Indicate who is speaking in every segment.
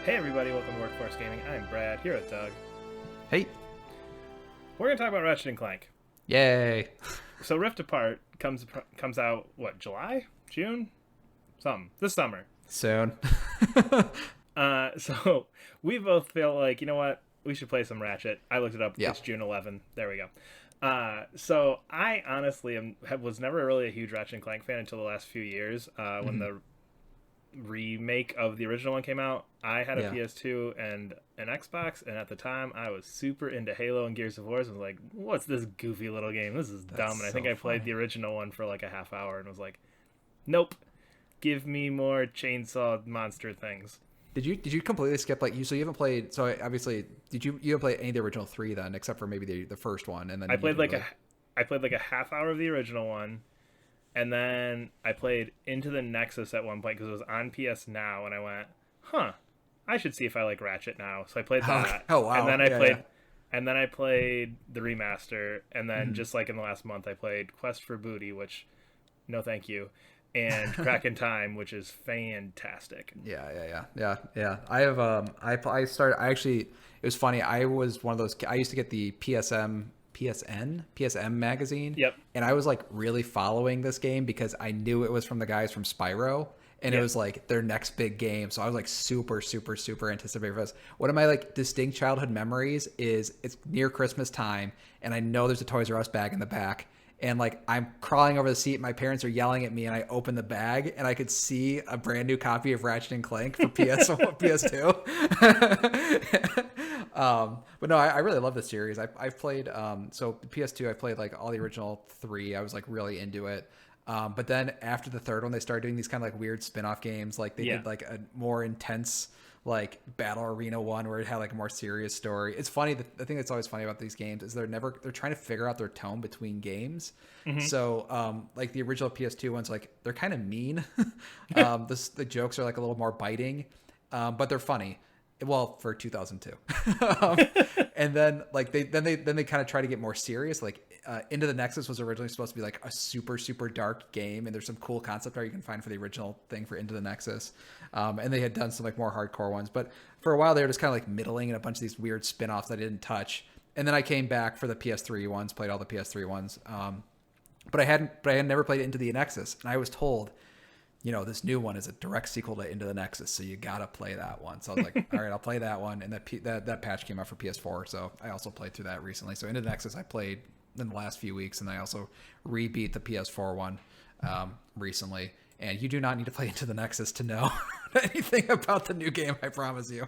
Speaker 1: Hey everybody, welcome to Workforce Gaming. I'm Brad, here with Doug.
Speaker 2: Hey.
Speaker 1: We're going to talk about Ratchet Clank.
Speaker 2: Yay.
Speaker 1: So Rift Apart comes out, what, July? June? Something. This summer.
Speaker 2: Soon.
Speaker 1: So we both feel like, you know what, we should play some Ratchet. I looked it up.
Speaker 2: Yeah.
Speaker 1: It's June 11th. There we go. So I honestly was never really a huge Ratchet Clank fan until the last few years when the remake of the original one came out. I had a PS2 and an Xbox, and at the time I was super into Halo and Gears of War. So I was like, what's this goofy little game? This is dumb. And I think I played the original one for like a half hour and was like, nope, give me more chainsaw monster things.
Speaker 2: Did you completely skip so you haven't played, so obviously you haven't played any of the original three then, except for maybe the first one, and then
Speaker 1: I played like a half hour of the original one, and then I played Into the Nexus at one point because it was on PS Now, and I went, I should see if I like Ratchet now. So I played that.
Speaker 2: Oh wow.
Speaker 1: And then I played the remaster, and then just like in the last month I played Quest for Booty, which no thank you, and Crack in Time, which is fantastic.
Speaker 2: Yeah. I have I started, it was funny. I was one of those, I used to get the PSM magazine.
Speaker 1: Yep.
Speaker 2: And I was like really following this game because I knew it was from the guys from Spyro. And it was like their next big game. So I was like super anticipating for this. One of my like distinct childhood memories is it's near Christmas time and I know there's a Toys R Us bag in the back. And like I'm crawling over the seat, my parents are yelling at me, and I open the bag and I could see a brand new copy of Ratchet and Clank for PS2. But no, I really love this series. I've played so PS2. I played like all the original three. I was like really into it. But then after the third one, they started doing these kind of like weird spin-off games. Like they did like a more intense like battle arena one where it had like a more serious story. It's funny. The thing that's always funny about these games is they're trying to figure out their tone between games. So like the original PS2 ones, like they're kind of mean. The jokes are like a little more biting, but they're funny. Well, for 2002. And then like they kind of try to get more serious. Like Into the Nexus was originally supposed to be like a super dark game, and there's some cool concept art you can find for the original thing for Into the Nexus. And they had done some like more hardcore ones, but for a while they were just kind of like middling and a bunch of these weird spin-offs that I didn't touch. And then I came back for the PS3 ones, played all the PS3 ones. But I had never played Into the Nexus, and I was told, you know, this new one is a direct sequel to Into the Nexus, so you gotta play that one. So I was like, all right, I'll play that one. And that patch came out for PS4, so I also played through that recently. So Into the Nexus I played in the last few weeks, and I also rebeat the PS4 one recently. And you do not need to play Into the Nexus to know anything about the new game, I promise you.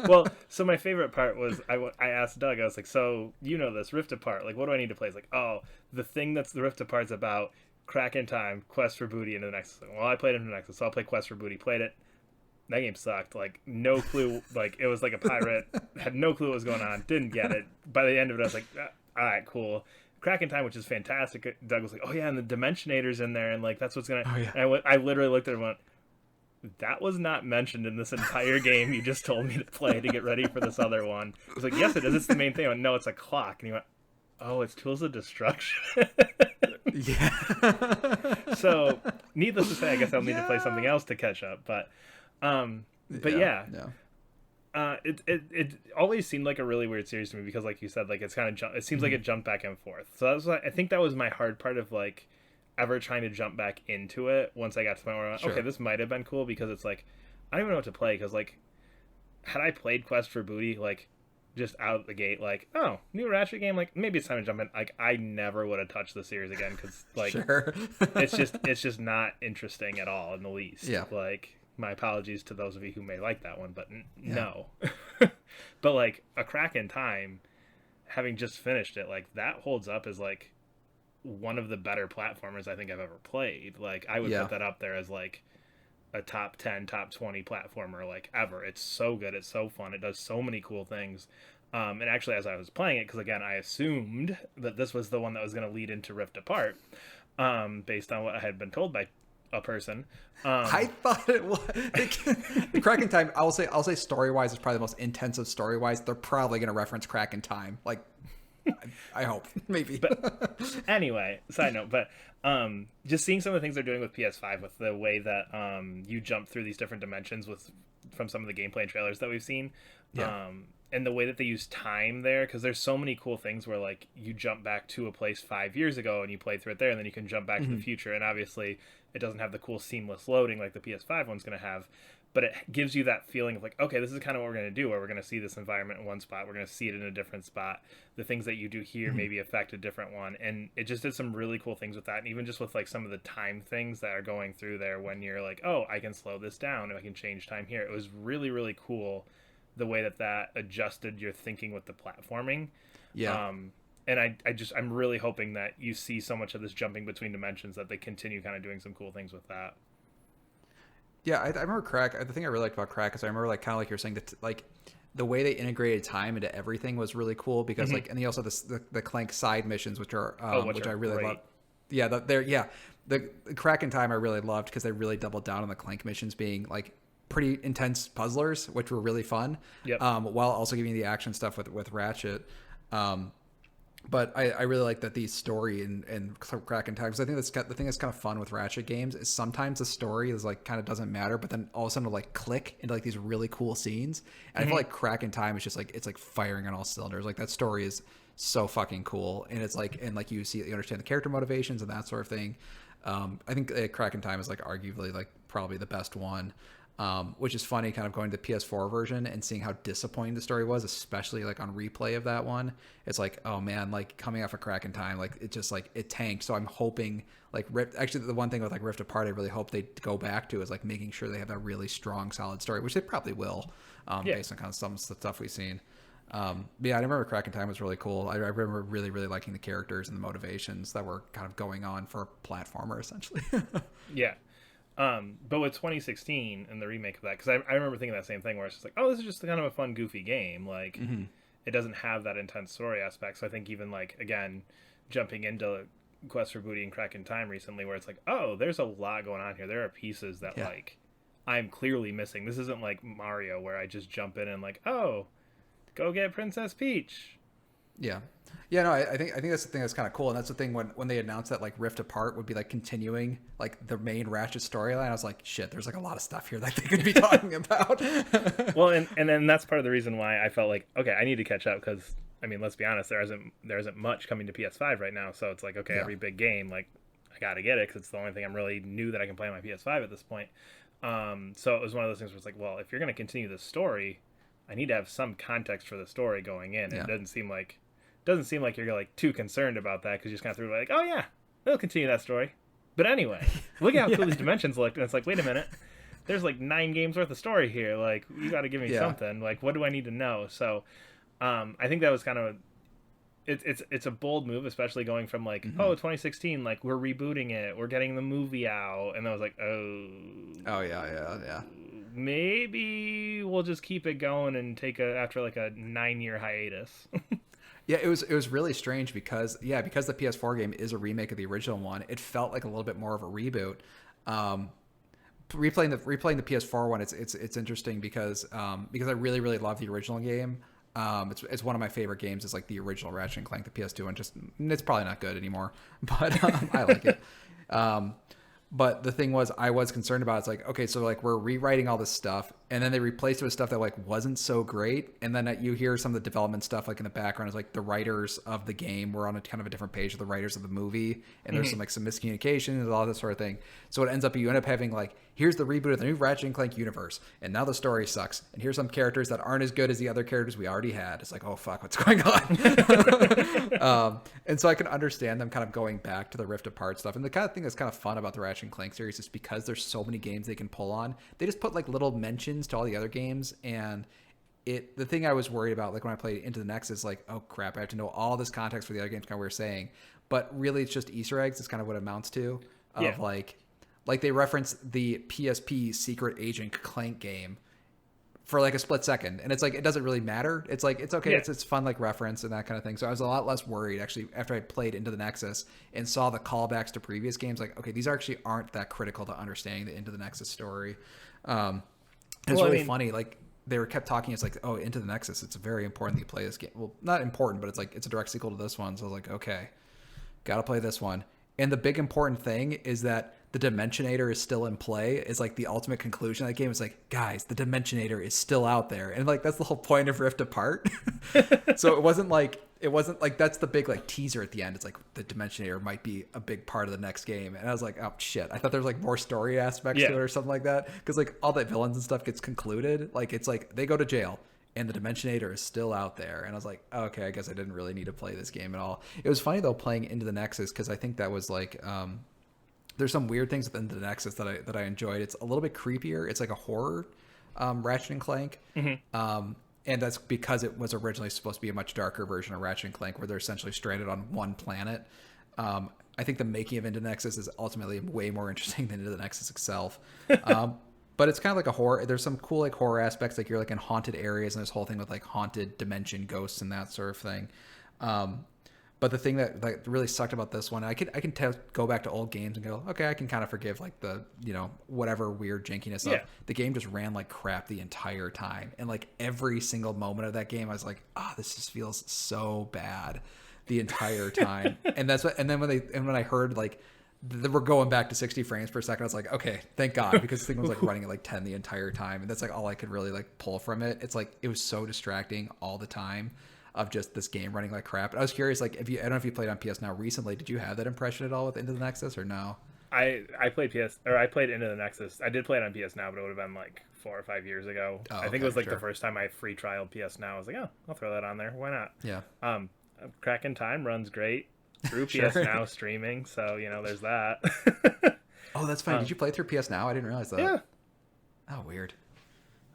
Speaker 1: Well, so my favorite part was I asked Doug, I was like, so you know this, Rift Apart, like what do I need to play? He's like, oh, the thing that's the Rift Apart's about, Crack in Time, Quest for Booty, Into the Nexus. Well, I played Into the Nexus, so I'll play Quest for Booty. Played it. That game sucked. Like, no clue. Like, it was like a pirate. Had no clue what was going on. Didn't get it. By the end of it, I was like, all right, cool. Crack in Time, which is fantastic. Doug was like, oh, yeah, and the Dimensionator's in there, and, like, that's what's going to...
Speaker 2: Oh, yeah.
Speaker 1: And I literally looked at him and went, that was not mentioned in this entire game you just told me to play to get ready for this other one. I was like, yes, it is. It's the main thing. I went, no, it's a clock. And he went, oh, it's Tools of Destruction.
Speaker 2: Yeah.
Speaker 1: So, needless to say, I guess I'll need to play something else to catch up. But it always seemed like a really weird series to me because, like you said, like it's kind of it seems like it jumped back and forth. So that was I think that was my hard part of like ever trying to jump back into it. Once I got to the point where I went, okay, this might have been cool because it's like I don't even know what to play because like had I played Quest for Booty like just out of the gate, like, oh, new Ratchet game, like maybe it's time to jump in. Like I never would have touched the series again because like it's just not interesting at all in the least.
Speaker 2: Yeah.
Speaker 1: Like my apologies to those of you who may like that one, but no. But like a Crack in Time, having just finished it, like that holds up as like one of the better platformers I think I've ever played. Like I would put that up there as like a top 10, top 20 platformer like ever. It's so good. It's so fun. It does so many cool things. And actually, as I was playing it, because again, I assumed that this was the one that was going to lead into Rift Apart, based on what I had been told by a person.
Speaker 2: I thought it was Crack in Time. I'll say story wise, it's probably the most intensive story wise. They're probably going to reference Crack in Time. Like I hope, maybe.
Speaker 1: But anyway, side note, but just seeing some of the things they're doing with PS5 with the way that you jump through these different dimensions with from some of the gameplay and trailers that we've seen.
Speaker 2: Yeah.
Speaker 1: And the way that they use time there, because there's so many cool things where like you jump back to a place 5 years ago and you play through it there, and then you can jump back to the future. And obviously, it doesn't have the cool seamless loading like the PS5 one's going to have, but it gives you that feeling of like, okay, this is kind of what we're going to do, where we're going to see this environment in one spot, we're going to see it in a different spot. The things that you do here maybe affect a different one, and it just did some really cool things with that. And even just with like some of the time things that are going through there, when you're like, oh, I can slow this down and I can change time here. It was really, really cool the way that adjusted your thinking with the platforming.
Speaker 2: Yeah.
Speaker 1: And I'm really hoping that you see so much of this jumping between dimensions that they continue kind of doing some cool things with that.
Speaker 2: Yeah, I remember Crack. The thing I really liked about Crack is I remember like kind of like you're saying that like the way they integrated time into everything was really cool because like, and they also have the Clank side missions, which are which I really love. Yeah, the Crack in Time I really loved because they really doubled down on the Clank missions being like pretty intense puzzlers, which were really fun.
Speaker 1: Yep.
Speaker 2: While also giving the action stuff with Ratchet. But I really like that the story and Crack in Time, because I think the thing that's kind of fun with Ratchet games is sometimes the story is like kind of doesn't matter, but then all of a sudden it'll like click into like these really cool scenes. And I feel like Crack in Time is just like, it's like firing on all cylinders. Like that story is so fucking cool. And it's like, and like you understand the character motivations and that sort of thing. I think Crack in Time is like arguably like probably the best one. Which is funny, kind of going to the PS4 version and seeing how disappointing the story was, especially like on replay of that one. It's like, oh man, like coming off of Crack in Time, like it just like it tanked. So I'm hoping like actually the one thing with like Rift Apart, I really hope they go back to is like making sure they have that really strong, solid story, which they probably will, based on kind of some of the stuff we've seen. But yeah, I remember Crack in Time was really cool. I remember really, really liking the characters and the motivations that were kind of going on for a platformer essentially.
Speaker 1: Yeah. But with 2016 and the remake of that, because I remember thinking that same thing where it's just like, oh, this is just kind of a fun, goofy game. Like, it doesn't have that intense story aspect. So I think even like, again, jumping into Quest for Booty and Crack in Time recently, where it's like, oh, there's a lot going on here. There are pieces that like I'm clearly missing. This isn't like Mario where I just jump in and like, oh, go get Princess Peach.
Speaker 2: Yeah. Yeah, no, I think that's the thing that's kind of cool, and that's the thing when they announced that like Rift Apart would be like continuing like the main Ratchet storyline. I was like, shit, there's like a lot of stuff here that they could be talking about.
Speaker 1: Well, and then that's part of the reason why I felt like, okay, I need to catch up, because I mean, let's be honest, there isn't much coming to PS5 right now, so it's like, okay, every big game, like I got to get it because it's the only thing I'm really new that I can play on my PS5 at this point. So it was one of those things where it's like, well, if you're going to continue the story, I need to have some context for the story going in.
Speaker 2: Yeah.
Speaker 1: It doesn't seem like you're like too concerned about that, because you just kind of threw like, oh yeah, they'll continue that story. But anyway, look at how cool these dimensions look, and it's like, wait a minute, there's like 9 games worth of story here. Like, you got to give me something. Like, what do I need to know? So, I think that was kind of it's a bold move, especially going from like, oh, 2016, like we're rebooting it, we're getting the movie out, and I was like, oh
Speaker 2: yeah.
Speaker 1: Maybe we'll just keep it going and take after like a 9-year hiatus.
Speaker 2: Yeah, it was really strange because the PS4 game is a remake of the original one. It felt like a little bit more of a reboot. Replaying the PS4 one, it's interesting because I really, really love the original game. It's one of my favorite games. It's like the original Ratchet and Clank, the PS2 one. It's probably not good anymore, but I like it. But the thing was, I was concerned about, it's like, okay, so like we're rewriting all this stuff, and then they replaced it with stuff that like wasn't so great, and then you hear some of the development stuff like in the background is like the writers of the game were on a kind of a different page of the writers of the movie, and there's some miscommunication and all this sort of thing. So it ends up you end up having like, here's the reboot of the new Ratchet and Clank universe, and now the story sucks, and here's some characters that aren't as good as the other characters we already had. It's like, oh fuck, what's going on? And so I can understand them kind of going back to the Rift Apart stuff, and the kind of thing that's kind of fun about the Ratchet and Clank series is because there's so many games they can pull on, they just put like little mentions to all the other games. And the thing I was worried about, like when I played Into the Nexus, like, oh crap, I have to know all this context for the other games, kind of what we were saying, but really it's just Easter eggs. It's kind of what it amounts to, of like they reference the PSP Secret Agent Clank game for like a split second, and it's like, it doesn't really matter. It's like, it's okay. It's fun, like reference and that kind of thing. So I was a lot less worried actually after I played Into the Nexus and saw the callbacks to previous games. Like, okay, these aren't that critical to understanding the Into the Nexus story. It's really funny. Like they were kept talking. It's like, oh, Into the Nexus. It's very important that you play this game. Well, not important, but it's like it's a direct sequel to this one. So I was like, okay, gotta play this one. And the big important thing is that the Dimensionator is still in play. Is like the ultimate conclusion of that game. It's like, guys, the Dimensionator is still out there, and like that's the whole point of Rift Apart. So it wasn't like that's the big like teaser at the end. It's like the Dimensionator might be a big part of the next game, and I was like, oh shit, I thought there was like more story aspects to it or something like that, because like all that villains and stuff gets concluded. Like it's like they go to jail and the Dimensionator is still out there, and I was like, oh, okay, I guess I didn't really need to play this game at all. It was funny though playing Into the Nexus, because I think that was like there's some weird things with Into the Nexus that I enjoyed. It's a little bit creepier. It's like a horror Ratchet and Clank. And that's because it was originally supposed to be a much darker version of Ratchet and Clank, where they're essentially stranded on one planet. I think the making of Into the Nexus is ultimately way more interesting than Into the Nexus itself. But it's kind of like a horror. There's some cool like horror aspects, like you're like in haunted areas, and this whole thing with like haunted dimension ghosts and that sort of thing. But the thing that like really sucked about this one, I can go back to old games and go, okay, I can kind of forgive like the, you know, whatever weird jankiness of the game just ran like crap the entire time. And like every single moment of that game, I was like, this just feels so bad the entire time. And then when I heard like we're going back to 60 frames per second, I was like, okay, thank God, because the thing was like running at like 10 the entire time. And that's like all I could really like pull from it. It's like, it was so distracting all the time of just this game running like crap. I was curious, like, I don't know if you played on PS Now recently. Did you have that impression at all with Into the Nexus or no?
Speaker 1: I played Into the Nexus. I did play it on PS Now, but it would have been like 4 or 5 years ago. I think it was like the first time I free trialed PS Now. I was like, oh, I'll throw that on there. Why not?
Speaker 2: Yeah.
Speaker 1: Cracking Time runs great through PS Now streaming, so you know there's that.
Speaker 2: Oh, that's funny. Did you play through PS Now? I didn't realize that.
Speaker 1: Yeah.
Speaker 2: Oh, weird.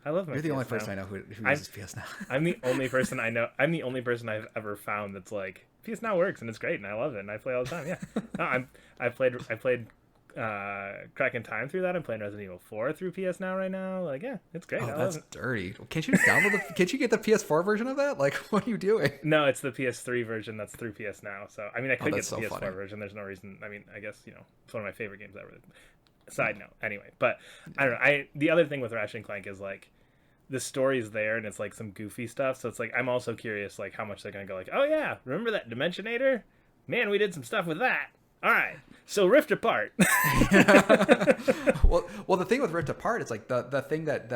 Speaker 1: I love my
Speaker 2: You're the
Speaker 1: PS
Speaker 2: only person
Speaker 1: Now.
Speaker 2: I know who uses PS Now.
Speaker 1: I'm the only person I know. I'm the only person I've ever found that's like, PS Now works and it's great and I love it and I play all the time. Yeah. No, I played Cracking Time through that. I'm playing Resident Evil 4 through PS Now right now. Like, yeah, it's great.
Speaker 2: Oh, that's dirty. Can't you download can't you get the PS4 version of that? Like, what are you doing?
Speaker 1: No, it's the PS3 version that's through PS Now. So I mean, I could get the PS4
Speaker 2: funny.
Speaker 1: version. There's no reason. I mean, I guess, you know, it's one of my favorite games ever. Side note, anyway. But I don't know. The other thing with Ratchet and Clank is like, the story's there and it's like some goofy stuff, so it's like I'm also curious like how much they're gonna go like, oh yeah, remember that Dimensionator? Man, we did some stuff with that. All right, so Rift Apart.
Speaker 2: well, the thing with Rift Apart is like the thing that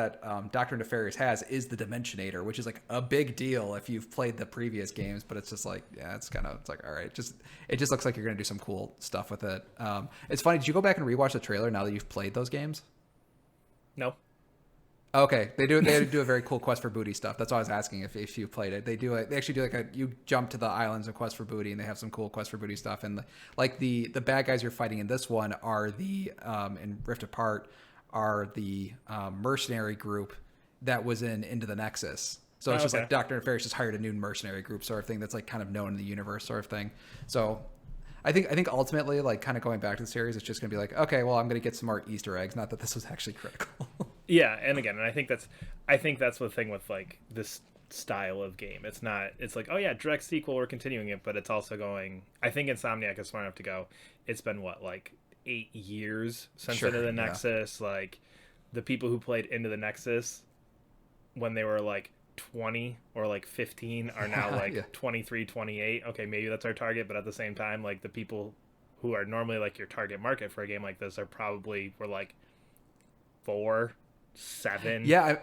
Speaker 2: Dr. Nefarious has is the Dimensionator, which is like a big deal if you've played the previous games. But it's just like, yeah, it's like, all right, it just looks like you're gonna do some cool stuff with it. It's funny. Did you go back and rewatch the trailer now that you've played those games?
Speaker 1: No.
Speaker 2: Okay, they do a very cool Quest for Booty stuff. That's why I was asking if you played it. They actually do like you jump to the islands of Quest for Booty, and they have some cool Quest for Booty stuff. And the bad guys you're fighting in this one are the in Rift Apart are the mercenary group that was Into the Nexus. So it's just like Dr. Nefarious just hired a new mercenary group sort of thing that's like kind of known in the universe sort of thing. So I think ultimately, like, kind of going back to the series, it's just gonna be like, okay, well, I'm gonna get some more Easter eggs. Not that this was actually critical.
Speaker 1: Yeah, and again, I think that's the thing with like this style of game. It's like, oh yeah, direct sequel, we're continuing it, but it's also going. I think Insomniac is smart enough to go. It's been what, like 8 years since Into the Nexus. Like the people who played Into the Nexus when they were like 20 or like 15 are now like 23, 28. Okay, maybe that's our target, but at the same time, like the people who are normally like your target market for a game like this were like 4, 7.
Speaker 2: Yeah,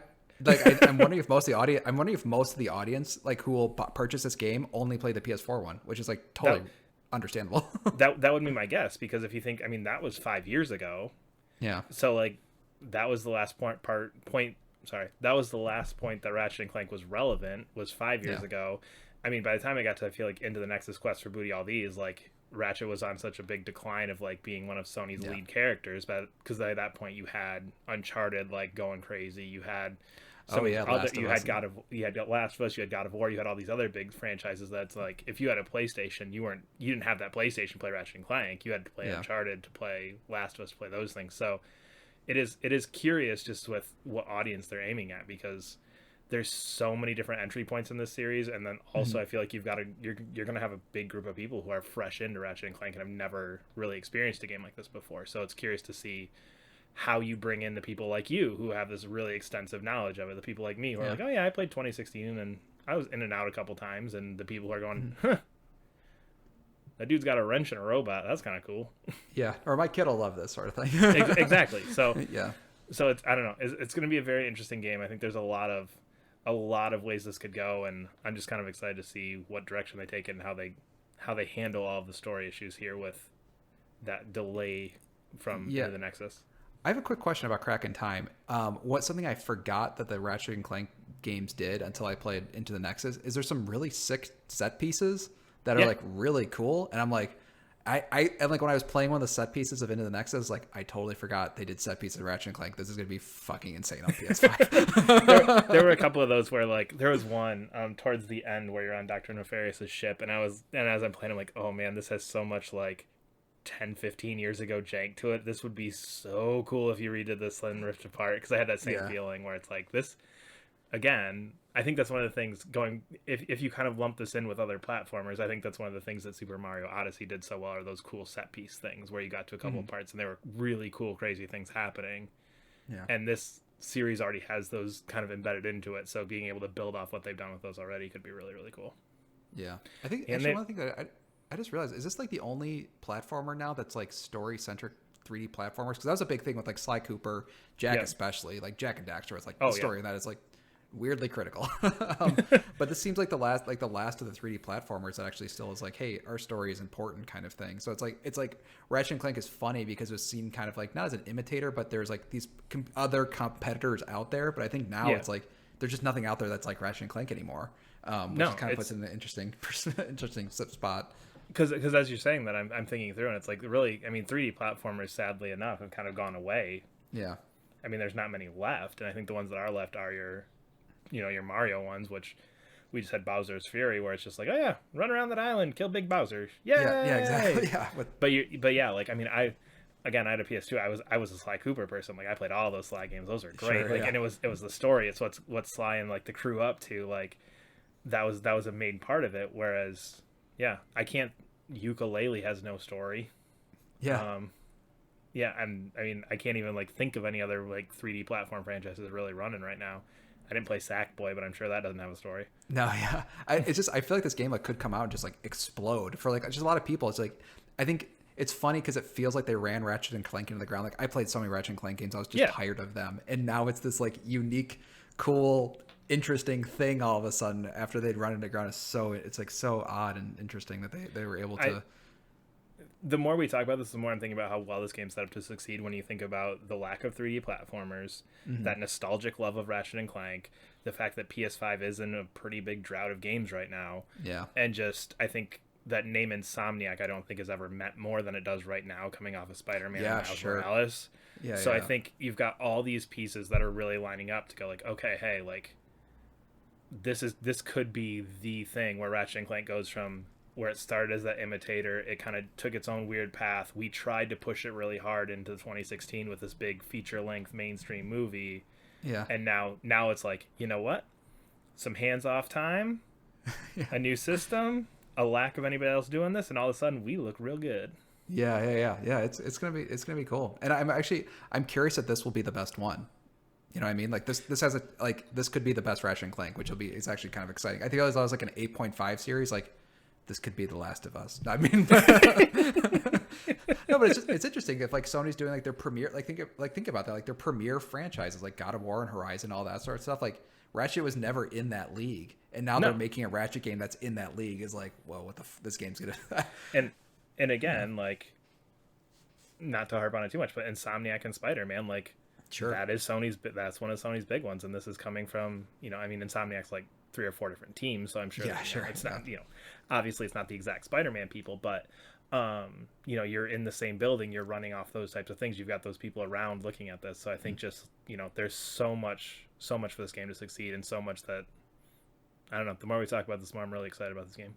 Speaker 2: I'm wondering if most of the audience like who will purchase this game only play the PS4 one, which is like totally understandable.
Speaker 1: that would be my guess, because if you think, I mean, that was 5 years ago. Yeah. So like that was the last that was the last point that Ratchet and Clank was relevant, was 5 years ago. I mean, by the time I got to, I feel like, Into the Nexus, Quest for Booty, all these, like, Ratchet was on such a big decline of, like, being one of Sony's lead characters, but because at that point you had Uncharted, like, going crazy. You had you had Last of Us, you had God of War, you had all these other big franchises that's like, if you had a PlayStation, you didn't have that PlayStation to play Ratchet and Clank. You had to play Uncharted, to play Last of Us, to play those things. So it is curious just with what audience they're aiming at, because there's so many different entry points in this series, and then also I feel like you're gonna have a big group of people who are fresh into Ratchet and Clank and have never really experienced a game like this before. So it's curious to see how you bring in the people like you who have this really extensive knowledge of it. The people like me who are like, oh yeah, I played 2016 and I was in and out a couple times, and the people who are going, huh, that dude's got a wrench and a robot. That's kind of cool.
Speaker 2: Yeah, or my kid will love this sort of thing.
Speaker 1: Exactly. So
Speaker 2: yeah.
Speaker 1: So it's, I don't know. It's going to be a very interesting game. I think there's a lot of ways this could go, and I'm just kind of excited to see what direction they take it and how they handle all of the story issues here with that delay from the Nexus.
Speaker 2: I have a quick question about Crack in Time. What's something I forgot that the Ratchet and Clank games did until I played Into the Nexus is there's some really sick set pieces that are like really cool, and I'm like, and like when I was playing one of the set pieces of Into the Nexus, like I totally forgot they did set pieces of Ratchet and Clank. This is gonna be fucking insane on PS5.
Speaker 1: there were a couple of those where like there was one towards the end where you're on Dr. Nefarious's ship, and as I'm playing, I'm like, oh man, this has so much like 10-15 years ago jank to it. This would be so cool if you redid this in Rift Apart, because I had that same feeling where it's like this again. I think that's one of the things going, if you kind of lump this in with other platformers, I think that's one of the things that Super Mario Odyssey did so well, are those cool set piece things where you got to a couple of parts and there were really cool, crazy things happening. Yeah. And this series already has those kind of embedded into it, so being able to build off what they've done with those already could be really, really cool.
Speaker 2: Yeah. I think actually one thing that I just realized, is this like the only platformer now that's like story-centric 3D platformers? Because that was a big thing with like Sly Cooper, Jack especially, like Jack and Daxter. It's like the story in that is like weirdly critical. But this seems like the last of the 3D platformers that actually still is like, hey, our story is important kind of thing. So it's like Ratchet and Clank is funny because it's seen kind of like not as an imitator, but there's like these other competitors out there. But I think now it's like there's just nothing out there that's like Ratchet and Clank anymore. Which kind of puts it in an interesting spot.
Speaker 1: Because as you're saying that, I'm thinking through, and it's like really, I mean, 3D platformers, sadly enough, have kind of gone away.
Speaker 2: Yeah.
Speaker 1: I mean, there's not many left, and I think the ones that are left are your Mario ones, which we just had Bowser's Fury, where it's just like, oh yeah, run around that island, kill Big Bowser. Yay!
Speaker 2: Yeah, exactly. Yeah.
Speaker 1: But yeah, like, I mean, I had a PS2. I was a Sly Cooper person. Like, I played all those Sly games. Those are great. Sure, and it was the story. It's what's Sly and like the crew up to. Like, that was a main part of it. Whereas, Ukulele has no story.
Speaker 2: Yeah.
Speaker 1: And I mean, I can't even like think of any other like 3D platform franchises really running right now. I didn't play Sackboy, but I'm sure that doesn't have a story.
Speaker 2: No, yeah. I feel like this game like could come out and just like explode for like just a lot of people. It's like, I think it's funny because it feels like they ran Ratchet and Clank into the ground. Like, I played so many Ratchet and Clank games, I was just tired of them, and now it's this like unique, cool, interesting thing all of a sudden after they'd run into the ground. It's like so odd and interesting that they were able to.
Speaker 1: The more we talk about this, the more I'm thinking about how well this game's set up to succeed when you think about the lack of 3D platformers, that nostalgic love of Ratchet and Clank, the fact that PS5 is in a pretty big drought of games right now.
Speaker 2: Yeah.
Speaker 1: And just, I think that name Insomniac, I don't think has ever meant more than it does right now, coming off of Spider-Man and Miles Morales.
Speaker 2: Yeah,
Speaker 1: so I think you've got all these pieces that are really lining up to go like, okay, hey, like, this could be the thing where Ratchet and Clank goes from where it started as that imitator, it kind of took its own weird path. We tried to push it really hard into 2016 with this big feature-length mainstream movie.
Speaker 2: Yeah.
Speaker 1: And now it's like, you know what? Some hands-off time, a new system, a lack of anybody else doing this, and all of a sudden we look real good.
Speaker 2: Yeah. It's gonna be cool. And I'm curious if this will be the best one. You know what I mean? Like this has this could be the best Ratchet and Clank, which it's actually kind of exciting. I think I was like an 8.5 series, like, this could be The Last of Us. I mean, no, but it's interesting if like Sony's doing like their premiere, think about that, like their premiere franchises like God of War and Horizon, all that sort of stuff. Like, Ratchet was never in that league, and now they're making a Ratchet game that's in that league. Is like, whoa, what this game's gonna.
Speaker 1: and again, like, not to harp on it too much, but Insomniac and Spider-Man, like,
Speaker 2: sure,
Speaker 1: that's one of Sony's big ones, and this is coming from, I mean, Insomniac's like 3 or 4 different teams, so I'm sure it's not, obviously it's not the exact Spider-Man people, but you're in the same building, you're running off those types of things, you've got those people around looking at this. So I think just there's so much for this game to succeed, and so much that, I don't know, the more we talk about this, the more I'm really excited about this game.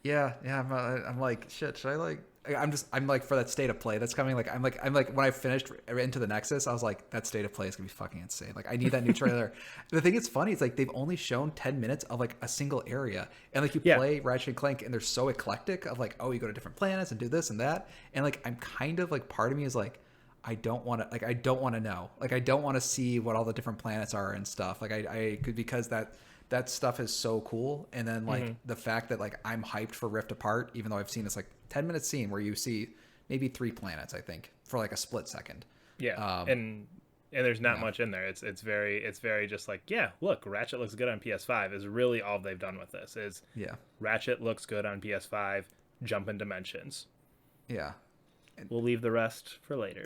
Speaker 2: Yeah, I'm like, shit, should I like, I'm like, for that state of play that's coming, I'm like when I finished Into the Nexus, I was like, that state of play is gonna be fucking insane. Like, I need that new trailer. The thing that's funny is like they've only shown 10 minutes of like a single area, and like you play Ratchet and Clank and they're so eclectic of like, oh, you go to different planets and do this and that, and like I'm kind of like, part of me is like, I don't want to I don't want to know. Like I don't want to see what all the different planets are and stuff. Like I could, because that stuff is so cool. And then like the fact that like I'm hyped for Rift Apart, even though I've seen this like 10-minute scene where you see maybe 3 planets, I think, for like a split second.
Speaker 1: Yeah. And there's not much in there. It's very just like, yeah, look, Ratchet looks good on PS5 is really all they've done with this. Is Ratchet looks good on PS5, jump in dimensions.
Speaker 2: Yeah.
Speaker 1: We'll leave the rest for later.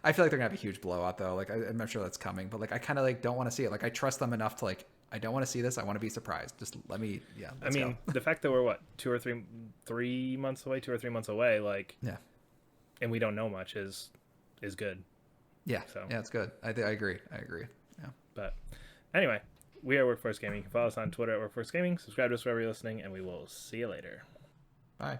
Speaker 2: I feel like they're gonna have a huge blowout though. Like I'm not sure that's coming, but like I kind of like don't want to see it. Like I trust them enough to like, I don't want to see this. I want to be surprised. Just let me. Yeah.
Speaker 1: I mean, the fact that we're what 2 or 3 months away, 2 or 3 months away, like and we don't know much is good.
Speaker 2: Yeah. So yeah, it's good. I agree. Yeah.
Speaker 1: But anyway, we are Workforce Gaming. You can follow us on Twitter at Workforce Gaming. Subscribe to us wherever you're listening, and we will see you later.
Speaker 2: Bye.